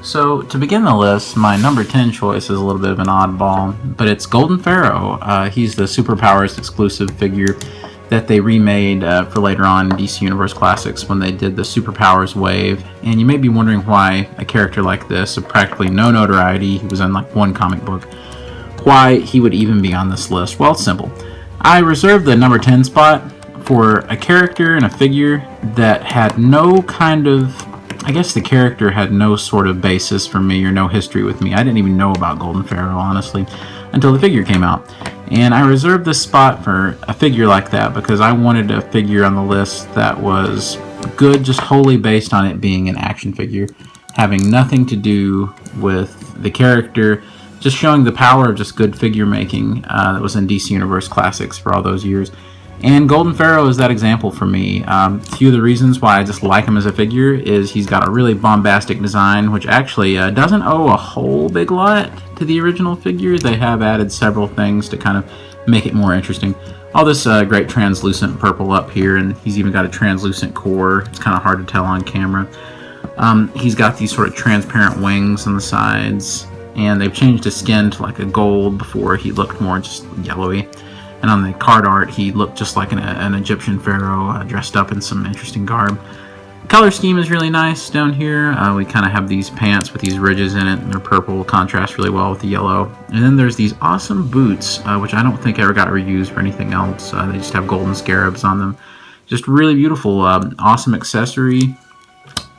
So to begin the list, my number 10 choice is a little bit of an oddball, but it's Golden Pharaoh. He's the Superpowers exclusive figure that they remade for later on in DC Universe Classics when they did the Superpowers wave. And you may be wondering why a character like this, of practically no notoriety, he was in like one comic book, why he would even be on this list. Well, it's simple. I reserved the number 10 spot for a character and a figure that had no kind of, I guess the character had no sort of basis for me or no history with me. I didn't even know about Golden Pharaoh, honestly, until the figure came out. And I reserved this spot for a figure like that because I wanted a figure on the list that was good just wholly based on it being an action figure, having nothing to do with the character, just showing the power of just good figure making that was in DC Universe Classics for all those years. And Golden Pharaoh is that example for me. A few of the reasons why I just like him as a figure is he's got a really bombastic design, which actually doesn't owe a whole big lot to the original figure. They have added several things to kind of make it more interesting. All this great translucent purple up here, and he's even got a translucent core. It's kind of hard to tell on camera. He's got these sort of transparent wings on the sides, and they've changed his skin to like a gold. Before he looked more just yellowy. And on the card art, he looked just like an Egyptian pharaoh dressed up in some interesting garb. The color scheme is really nice down here. We kind of have these pants with these ridges in it, and they're purple, contrast really well with the yellow. And then there's these awesome boots, which I don't think ever got reused for anything else. They just have golden scarabs on them. Just really beautiful, awesome accessory.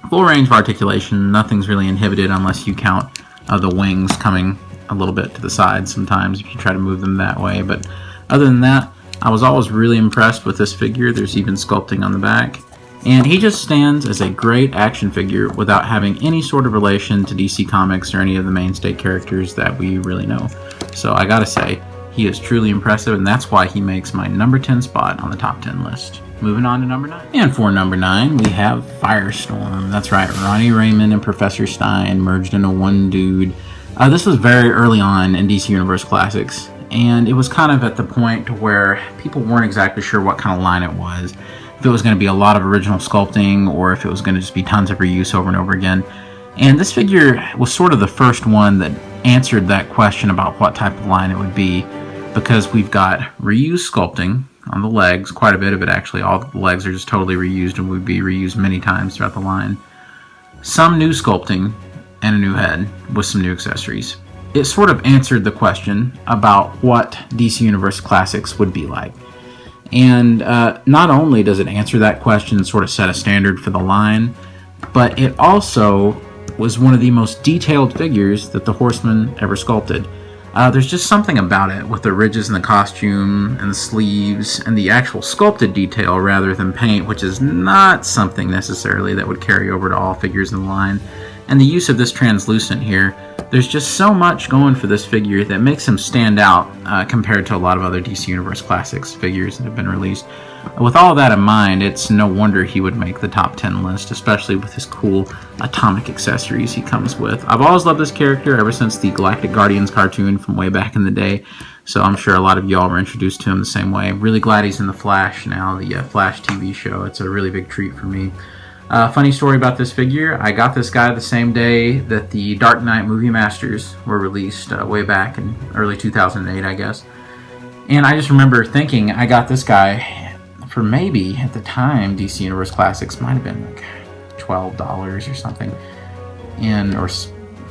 Full range of articulation. Nothing's really inhibited unless you count the wings coming a little bit to the side sometimes if you try to move them that way. But other than that, I was always really impressed with this figure. There's even sculpting on the back. And he just stands as a great action figure without having any sort of relation to DC Comics or any of the mainstay characters that we really know. So I gotta say, he is truly impressive, and that's why he makes my number 10 spot on the top 10 list. Moving on to number 9. And for number 9, we have Firestorm. That's right, Ronnie Raymond and Professor Stein merged into one dude. This was very early on in DC Universe Classics. And it was kind of at the point to where people weren't exactly sure what kind of line it was. If it was going to be a lot of original sculpting or if it was going to just be tons of reuse over and over again. And this figure was sort of the first one that answered that question about what type of line it would be, because we've got reused sculpting on the legs, quite a bit of it actually. All the legs are just totally reused and would be reused many times throughout the line. Some new sculpting and a new head with some new accessories. It sort of answered the question about what DC Universe Classics would be like. And not only does it answer that question and sort of set a standard for the line, but it also was one of the most detailed figures that the Horseman ever sculpted. There's just something about it with the ridges in the costume and the sleeves and the actual sculpted detail rather than paint, which is not something necessarily that would carry over to all figures in the line. And the use of this translucent here, there's just so much going for this figure that makes him stand out compared to a lot of other DC Universe Classics figures that have been released. With all of that in mind, it's no wonder he would make the top 10 list, especially with his cool atomic accessories he comes with. I've always loved this character ever since the Galactic Guardians cartoon from way back in the day, so I'm sure a lot of y'all were introduced to him the same way. I'm really glad he's in the Flash now, the Flash TV show. It's a really big treat for me. Funny story about this figure, I got this guy the same day that the Dark Knight movie masters were released way back in early 2008, I guess. And I just remember thinking I got this guy for maybe, at the time, DC Universe Classics might have been like $12 or something, or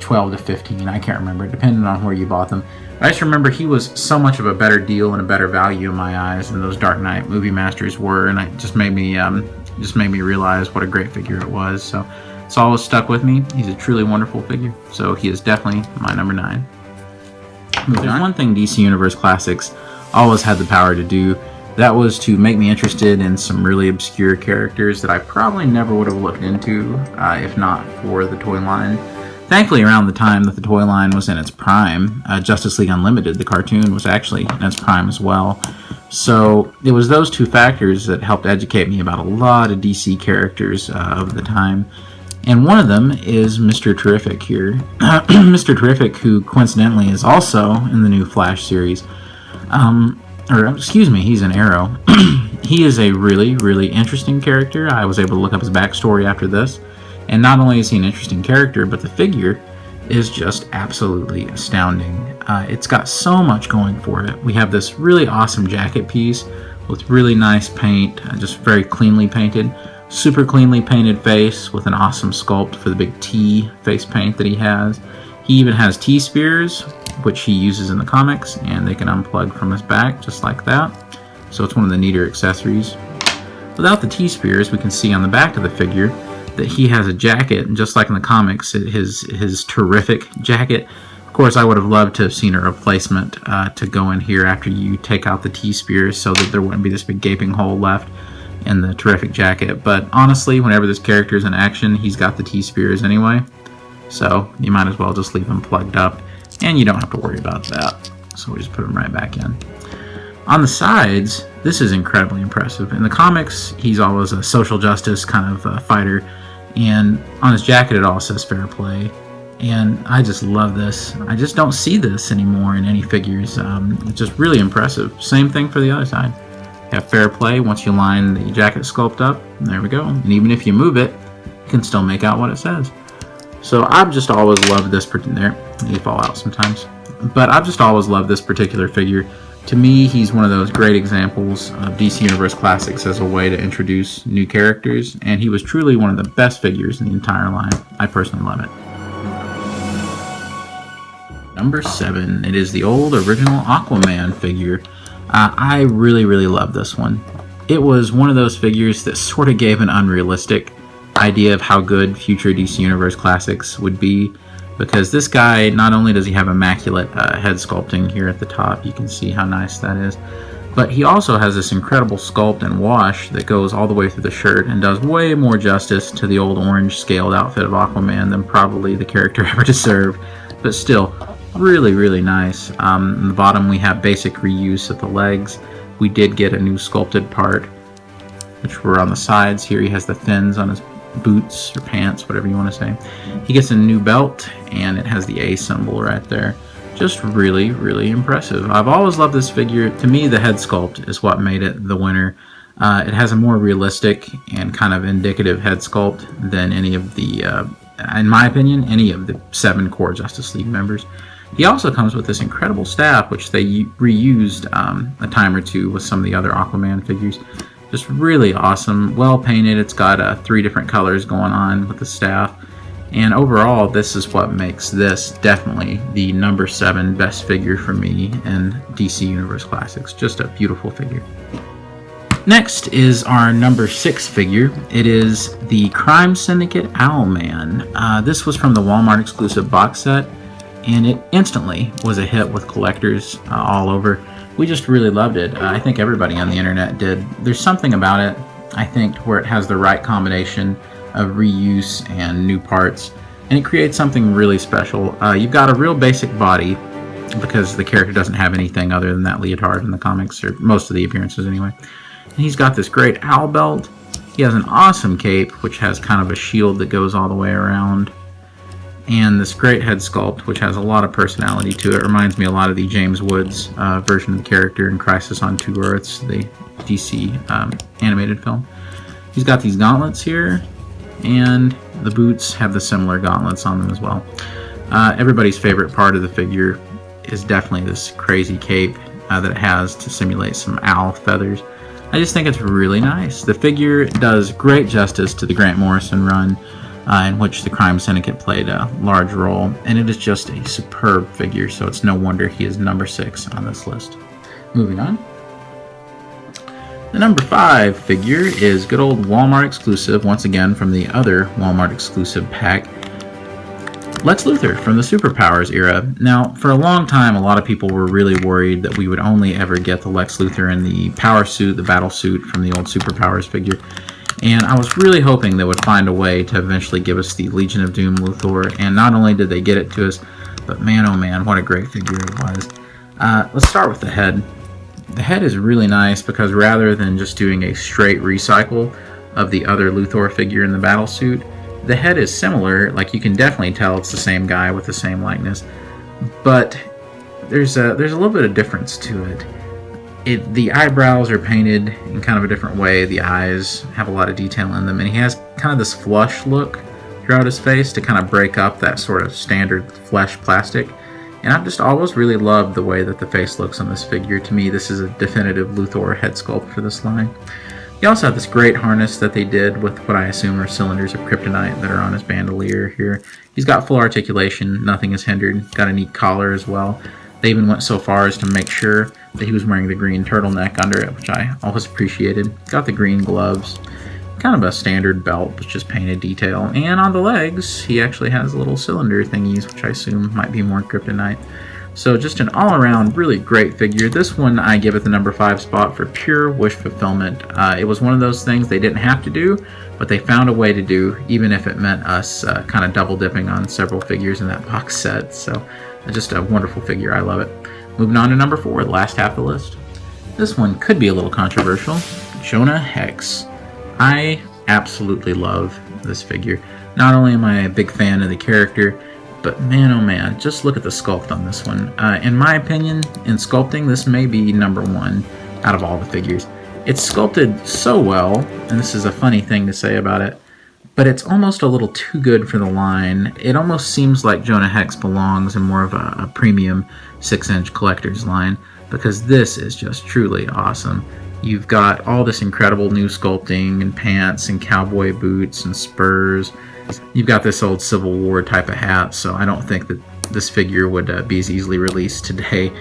12 to 15, I can't remember, depending on where you bought them. But I just remember he was so much of a better deal and a better value in my eyes than those Dark Knight movie masters were, and it just made me realize what a great figure it was. So it's always stuck with me. He's a truly wonderful figure. So he is definitely my number 9. There's one thing DC Universe Classics always had the power to do. That was to make me interested in some really obscure characters that I probably never would have looked into if not for the toy line. Thankfully, around the time that the toy line was in its prime, Justice League Unlimited, the cartoon, was actually in its prime as well. So it was those two factors that helped educate me about a lot of DC characters of the time. And one of them is Mr. Terrific here. Mr. Terrific, who coincidentally is also in the new Flash series. He's an Arrow. He is a really, really interesting character. I was able to look up his backstory after this. And not only is he an interesting character, but the figure is just absolutely astounding. It's got so much going for it. We have this really awesome jacket piece with really nice paint, just very cleanly painted. Super cleanly painted face with an awesome sculpt for the big T face paint that he has. He even has T-spears, which he uses in the comics, and they can unplug from his back just like that. So it's one of the neater accessories. Without the T-spears, we can see on the back of the figure that he has a jacket, and just like in the comics, his terrific jacket. Of course, I would have loved to have seen a replacement to go in here after you take out the T-spears so that there wouldn't be this big gaping hole left in the terrific jacket. But honestly, whenever this character is in action, he's got the T-spears anyway, so you might as well just leave them plugged up, and you don't have to worry about that. So we just put them right back in. On the sides, this is incredibly impressive. In the comics, he's always a social justice kind of fighter, and on his jacket it all says fair play, and I just love this. I just don't see this anymore in any figures. It's just really impressive. Same thing for the other side. You have fair play once you line the jacket sculpt up, and there we go. And even if you move it, you can still make out what it says. So I've just always loved this there. You fall out sometimes, but I've just always loved this particular figure. To me, he's one of those great examples of DC Universe Classics as a way to introduce new characters, and he was truly one of the best figures in the entire line. I personally love it. Number 7, it is the old original Aquaman figure. I really love this one. It was one of those figures that sort of gave an unrealistic idea of how good future DC Universe Classics would be, because this guy, not only does he have immaculate head sculpting here at the top, you can see how nice that is, but he also has this incredible sculpt and wash that goes all the way through the shirt and does way more justice to the old orange scaled outfit of Aquaman than probably the character ever deserved, but still really nice. In the bottom we have basic reuse of the legs. We did get a new sculpted part, which were on the sides. Here he has the fins on his boots or pants, whatever you want to say. He gets a new belt, and it has the A symbol right there. Just really impressive. I've always loved this figure. To me, the head sculpt is what made it the winner. It has a more realistic and kind of indicative head sculpt than any of the, in my opinion, any of the 7 core Justice League members. He also comes with this incredible staff, which they reused a time or two with some of the other Aquaman figures. Just really awesome, well painted. It's got 3 different colors going on with the staff, and overall this is what makes this definitely the number 7 best figure for me in DC Universe Classics. Just a beautiful figure. Next is our number 6 figure. It is the Crime Syndicate Owlman. This was from the Walmart exclusive box set, and it instantly was a hit with collectors all over. We just really loved it. I think everybody on the internet did. There's something about it, I think, where it has the right combination of reuse and new parts, and it creates something really special. You've got a real basic body, because the character doesn't have anything other than that leotard in the comics, or most of the appearances anyway. And he's got this great owl belt. He has an awesome cape, which has kind of a shield that goes all the way around, and this great head sculpt, which has a lot of personality to it. It reminds me a lot of the James Woods version of the character in Crisis on Two Earths, the DC animated film. He's got these gauntlets here, and the boots have the similar gauntlets on them as well. Everybody's favorite part of the figure is definitely this crazy cape that it has to simulate some owl feathers. I just think it's really nice. The figure does great justice to the Grant Morrison run, in which the Crime Syndicate played a large role, and it is just a superb figure, so it's no wonder he is number 6 on this list. Moving on. The number 5 figure is good old Walmart exclusive, once again from the other Walmart exclusive pack, Lex Luthor from the Superpowers era. Now, for a long time, a lot of people were really worried that we would only ever get the Lex Luthor in the power suit, the battle suit from the old Superpowers figure. And I was really hoping they would find a way to eventually give us the Legion of Doom Luthor, and not only did they get it to us, but man oh man, what a great figure it was. Let's start with the head. The head is really nice because rather than just doing a straight recycle of the other Luthor figure in the battle suit, the head is similar. Like, you can definitely tell it's the same guy with the same likeness, but there's a little bit of difference to it. The eyebrows are painted in kind of a different way. The eyes have a lot of detail in them, and he has kind of this flush look throughout his face to kind of break up that sort of standard flesh plastic. And I've just always really loved the way that the face looks on this figure. To me, this is a definitive Luthor head sculpt for this line. He also had this great harness that they did with what I assume are cylinders of kryptonite that are on his bandolier here. He's got full articulation, nothing is hindered, got a neat collar as well. They even went so far as to make sure that he was wearing the green turtleneck under it, which I always appreciated. Got the green gloves. Kind of a standard belt, but just painted detail. And on the legs, he actually has little cylinder thingies, which I assume might be more kryptonite. So just an all-around really great figure. This one I give it the number 5 spot for pure wish fulfillment. It was one of those things they didn't have to do, but they found a way to do, even if it meant us kind of double dipping on several figures in that box set. So just a wonderful figure. I love it. Moving on to number 4, the last half of the list. This one could be a little controversial. Jonah Hex. I absolutely love this figure. Not only am I a big fan of the character, but man oh man, just look at the sculpt on this one. In my opinion, in sculpting, this may be number 1 out of all the figures. It's sculpted so well, and this is a funny thing to say about it, but it's almost a little too good for the line. It almost seems like Jonah Hex belongs in more of a premium 6-inch collector's line, because this is just truly awesome. You've got all this incredible new sculpting and pants and cowboy boots and spurs. You've got this old Civil War type of hat, so I don't think that this figure would be as easily released today.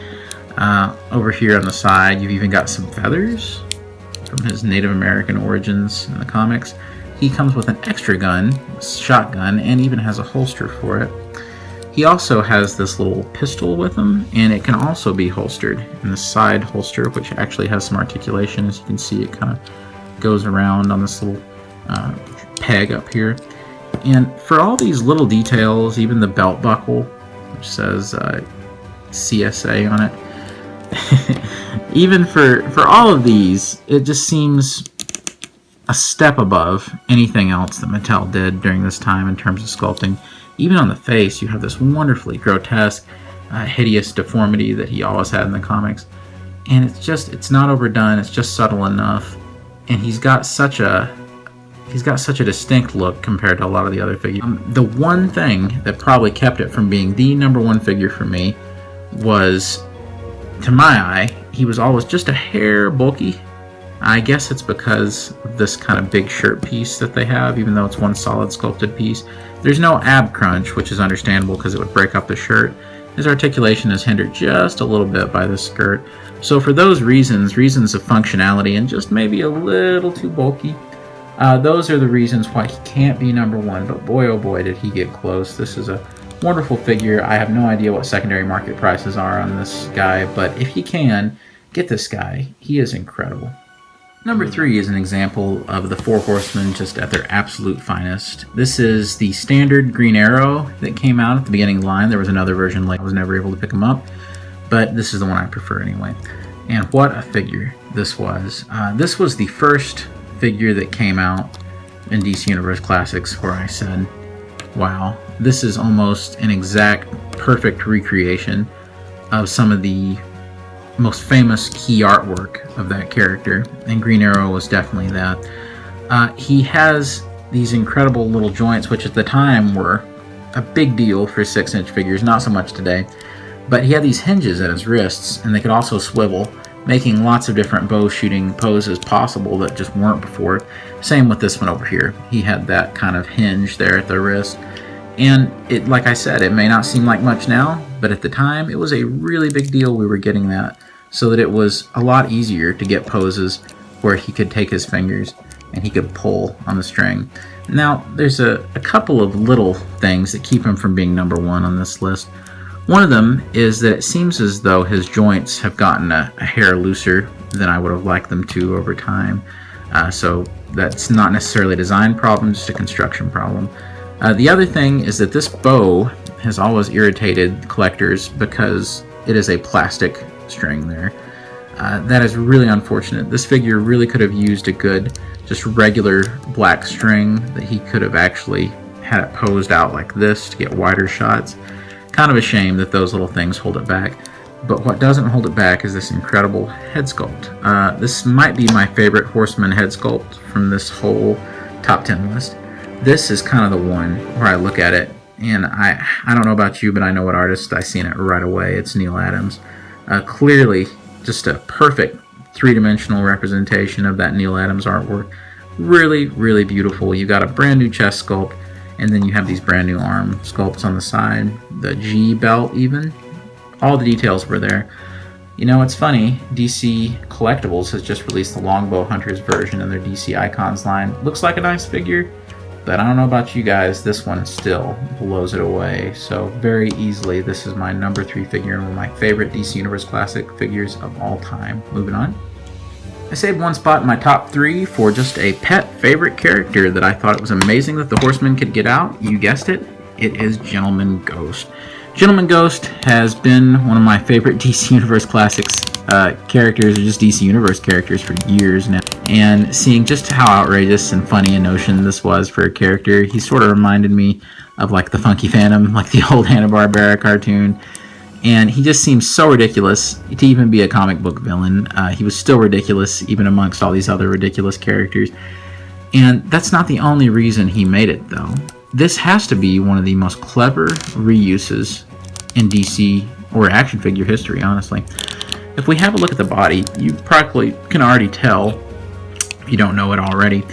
Over here on the side, you've even got some feathers from his Native American origins in the comics. He comes with an extra gun, shotgun, and even has a holster for it. He also has this little pistol with him, and it can also be holstered in the side holster, which actually has some articulation. As you can see, it kind of goes around on this little peg up here. And for all these little details, even the belt buckle, which says CSA on it, even for all of these, it just seems a step above anything else that Mattel did during this time in terms of sculpting. Even on the face, you have this wonderfully grotesque, hideous deformity that he always had in the comics. And it's not overdone, it's just subtle enough. And he's got such a distinct look compared to a lot of the other figures. The one thing that probably kept it from being the number 1 figure for me was, to my eye, he was always just a hair bulky. I guess it's because of this kind of big shirt piece that they have, even though it's one solid sculpted piece. There's no ab crunch, which is understandable because it would break up the shirt. His articulation is hindered just a little bit by this skirt. So for those reasons of functionality and just maybe a little too bulky, those are the reasons why he can't be number 1. But boy oh boy did he get close. This is a wonderful figure. I have no idea what secondary market prices are on this guy, but if you can, get this guy. He is incredible. Number 3 is an example of the 4 Horsemen just at their absolute finest. This is the standard Green Arrow that came out at the beginning of the line. There was another version, like I was never able to pick him up, but this is the one I prefer anyway. And what a figure this was. This was the first figure that came out in DC Universe Classics where I said, wow, this is almost an exact perfect recreation of some of the most famous key artwork of that character, and Green Arrow was definitely that. He has these incredible little joints, which at the time were a big deal for 6-inch figures, not so much today, but he had these hinges at his wrists, and they could also swivel, making lots of different bow shooting poses possible that just weren't before. Same with this one over here. He had that kind of hinge there at the wrist, and it, like I said, it may not seem like much now, but at the time it was a really big deal we were getting that, so that it was a lot easier to get poses where he could take his fingers and he could pull on the string. Now, there's a couple of little things that keep him from being number 1 on this list. One of them is that it seems as though his joints have gotten a hair looser than I would have liked them to over time. So that's not necessarily a design problem, just a construction problem. The other thing is that this bow has always irritated collectors because it is a plastic string there. That is really unfortunate. This figure really could have used a good, just regular black string that he could have actually had it posed out like this to get wider shots. Kind of a shame that those little things hold it back. But what doesn't hold it back is this incredible head sculpt. This might be my favorite Horseman head sculpt from this whole top 10 list. This is kind of the one where I look at it, and I don't know about you, but I know what artist I see in it right away. It's Neal Adams. Clearly, just a perfect three-dimensional representation of that Neal Adams artwork. Really, really beautiful. You got a brand new chest sculpt, and then you have these brand new arm sculpts on the side. The G belt, even. All the details were there. You know, it's funny, DC Collectibles has just released the Longbow Hunters version in their DC Icons line. Looks like a nice figure, but I don't know about you guys, this one still blows it away. So very easily, this is my number 3 figure and one of my favorite DC Universe Classic figures of all time. Moving on. I saved one spot in my top 3 for just a pet favorite character that I thought it was amazing that the Horseman could get out. You guessed it, it is Gentleman Ghost. Gentleman Ghost has been one of my favorite DC Universe Classics characters, or just DC Universe characters, for years now. And seeing just how outrageous and funny a notion this was for a character, he sort of reminded me of like the Funky Phantom, like the old Hanna-Barbera cartoon. And he just seems so ridiculous to even be a comic book villain. He was still ridiculous even amongst all these other ridiculous characters. And that's not the only reason he made it, though. This has to be one of the most clever reuses in DC or action figure history, honestly. If we have a look at the body, you probably can already tell, if you don't know it already,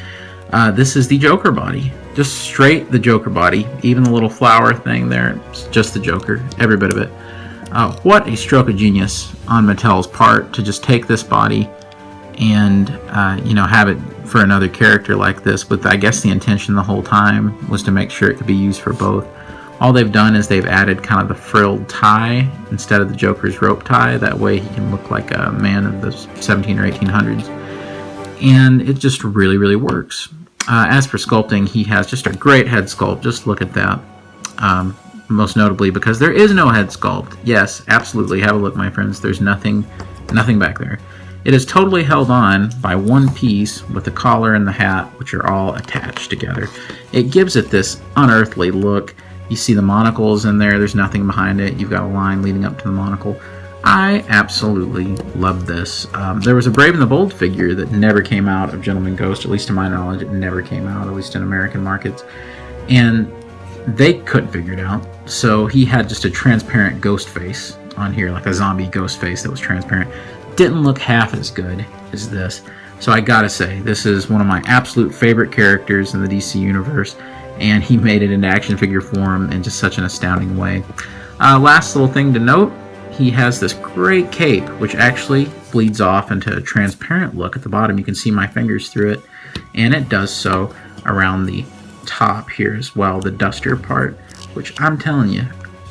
this is the Joker body. Just straight the Joker body. Even the little flower thing there, it's just the Joker, every bit of it. What a stroke of genius on Mattel's part to just take this body and have it for another character like this, with I guess the intention the whole time was to make sure it could be used for both. All they've done is they've added kind of the frilled tie instead of the Joker's rope tie. That way he can look like a man of the 17 or 1800s. And it just really, really works. As for sculpting, he has just a great head sculpt. Just look at that. Most notably because there is no head sculpt. Yes, absolutely. Have a look, my friends. There's nothing back there. It is totally held on by one piece with the collar and the hat, which are all attached together. It gives it this unearthly look. You see the monocles in there. There's nothing behind it. You've got a line leading up to the monocle. I absolutely love this. There was a Brave and the Bold figure that never came out of Gentleman Ghost, at least to my knowledge. It never came out, at least in American markets. And they couldn't figure it out. So he had just a transparent ghost face on here, like a zombie ghost face that was transparent. Didn't look half as good as this. So I gotta say, this is one of my absolute favorite characters in the DC universe, and he made it into action figure form in just such an astounding way. Last little thing to note, he has this great cape, which actually bleeds off into a transparent look at the bottom. You can see my fingers through it, and it does so around the top here as well, the duster part, which I'm telling you,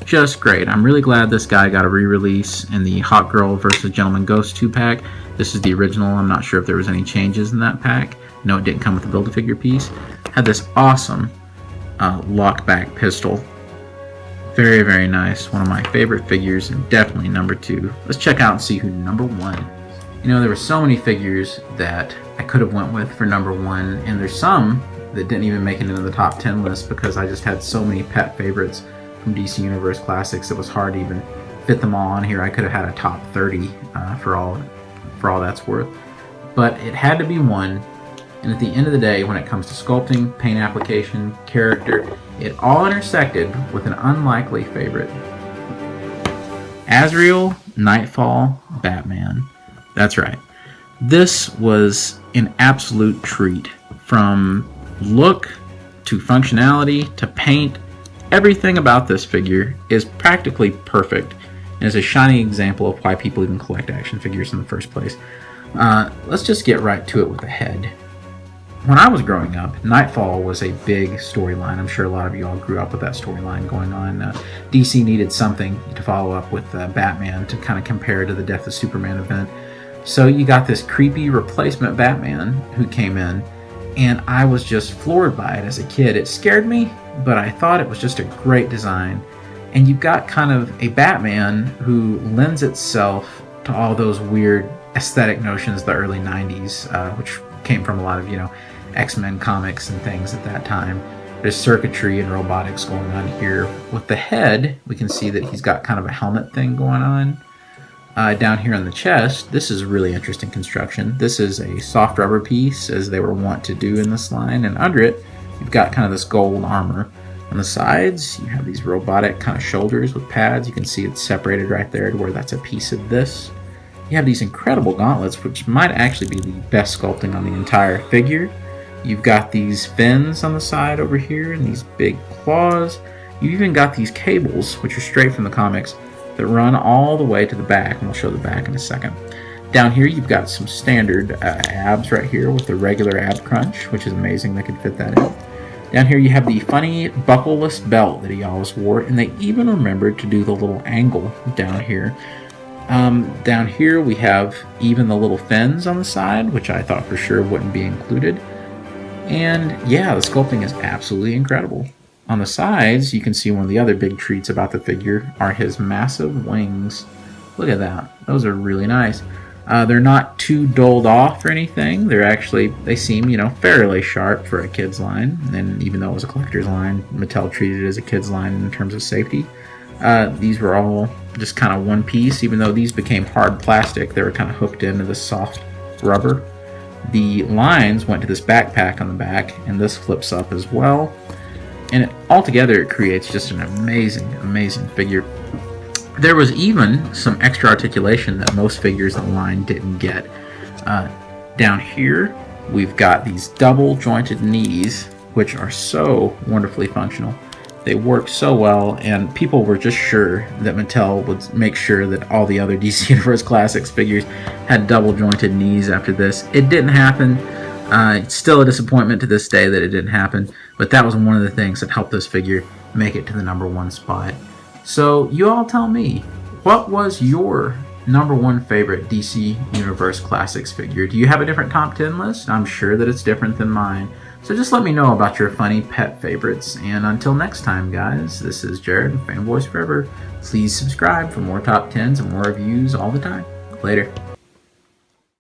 just great. I'm really glad this guy got a re-release in the Hawk Girl vs. Gentleman Ghost 2-pack. This is the original. I'm not sure if there was any changes in that pack. No, it didn't come with the Build-A-Figure piece. Had this awesome lockback pistol. Very, very nice. One of my favorite figures, and definitely number 2. Let's check out and see who number 1. You know, there were so many figures that I could have went with for number 1, and there's some that didn't even make it into the top 10 list because I just had so many pet favorites from DC Universe Classics. It was hard to even fit them all on here. I could have had a top 30 for all that's worth. But it had to be one, and at the end of the day, when it comes to sculpting, paint application, character, it all intersected with an unlikely favorite. Azrael, Nightfall, Batman. That's right. This was an absolute treat. From look to functionality to paint, everything about this figure is practically perfect and is a shining example of why people even collect action figures in the first place. Let's just get right to it with the head. When I was growing up, Nightfall was a big storyline. I'm sure a lot of you all grew up with that storyline going on. DC needed something to follow up with Batman to kind of compare to the Death of Superman event. So you got this creepy replacement Batman who came in, and I was just floored by it as a kid. It scared me, but I thought it was just a great design. And you've got kind of a Batman who lends itself to all those weird aesthetic notions of the early 90s, which came from a lot of, X-Men comics and things at that time. There's circuitry and robotics going on here. With the head, we can see that he's got kind of a helmet thing going on. Down here on the chest, this is a really interesting construction. This is a soft rubber piece, as they were wont to do in this line, and under it, You've got kind of this gold armor. On the sides, you have these robotic kind of shoulders with pads. You can see it's separated right there to where that's a piece of this. You have these incredible gauntlets, which might actually be the best sculpting on the entire figure. You've got these fins on the side over here and these big claws. You've even got these cables, which are straight from the comics, that run all the way to the back, and we'll show the back in a second. Down here, you've got some standard abs right here with the regular ab crunch, which is amazing they could fit that in. Down here, you have the funny buckleless belt that he always wore, and they even remembered to do the little angle down here. Down here, we have even the little fins on the side, which I thought for sure wouldn't be included. And yeah, the sculpting is absolutely incredible. On the sides, you can see one of the other big treats about the figure are his massive wings. Look at that. Those are really nice. They're not too dulled off or anything. They seem, fairly sharp for a kid's line. And even though it was a collector's line, Mattel treated it as a kid's line in terms of safety. These were all just kind of one piece. Even though these became hard plastic, they were kind of hooked into this soft rubber. The lines went to this backpack on the back, and this flips up as well. And altogether, it creates just an amazing, amazing figure. There was even some extra articulation that most figures in the line didn't get. Down here, we've got these double jointed knees, which are so wonderfully functional. They work so well, and people were just sure that Mattel would make sure that all the other DC Universe Classics figures had double jointed knees after this. It didn't happen. It's still a disappointment to this day that it didn't happen, but that was one of the things that helped this figure make it to the #1 spot. So you all tell me, what was your #1 favorite DC Universe Classics figure? Do you have a different top 10 list? I'm sure that it's different than mine. So just let me know about your funny pet favorites. And until next time, guys, this is Jared, Fanboys Forever. Please subscribe for more top 10s and more reviews all the time. Later.